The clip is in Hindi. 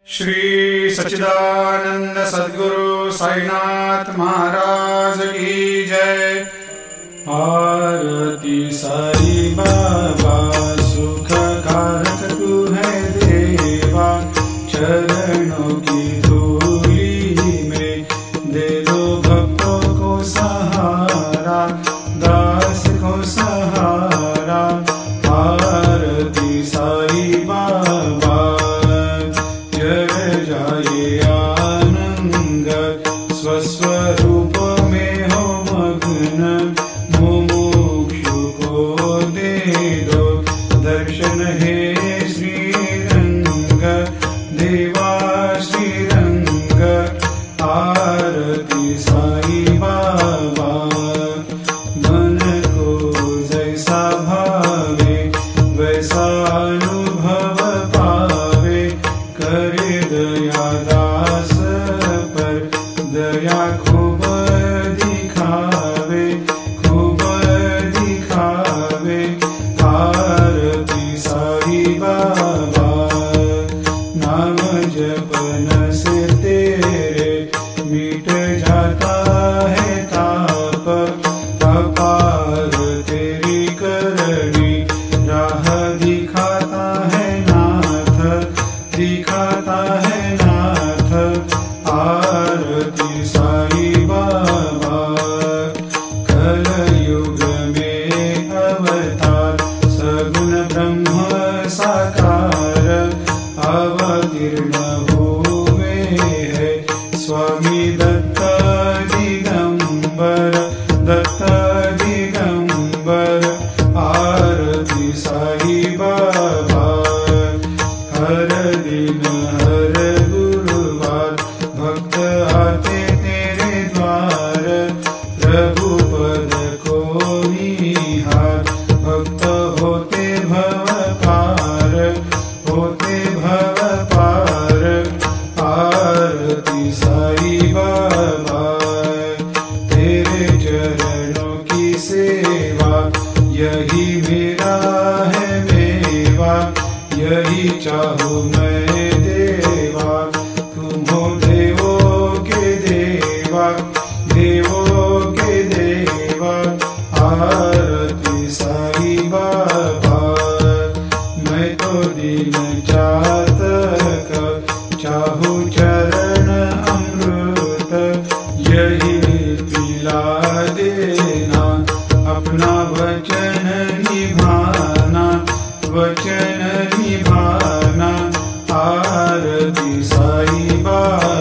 श्री सच्चिदानंद सद्गुरु साईनाथ महाराज की जय। आरती साई बाबा सुख कारक तू है देवा, चरणों की धूली में दे दो भक्तों को सहारा, दास को सहारा। आरती साई बाबा जय जाए आनंद, स्वस्वरूप में हो मग्न, मुमुक्षु को दे दो दर्शन हे श्रीरंग, देवा श्रीरंग। आरती साई बाबा मन को जैसा भावे वैसा अनुभव पावे, करे दया दास पर दया खूब दिखावे, खूब दिखावे। आरती साई बाबा नाम जपन से तेरे मिट जाता है ताप, अपार तेरी करनी राह दिखाता है नाथ, दिखाता है नाथ। आरती साई बाबा कलयुग में अवतार, सगुण ब्रह्म साकार अवतीर्ण हुए है स्वामी दत्त दिगंबर, दत्त दिगंबर। आरती साई बाबा हर दिन हर गुरुवार भक्त आते तेरे द्वार, प्रभु पद को निहार, भक्त होते भव पार, होते भव पार। आरती साई बाबा तेरे चरणों की सेवा, यही मेरा है मेवा, यही चाहूँ मैं देवा। तुम हो देवों के देवा, देवों के देवा। आरती साई बाबा मैं तो दिन चातक चाहूँ चरण अमृत, यही पिला देना अपना वचन निभाना, वचन निभाना। आरती साई बाबा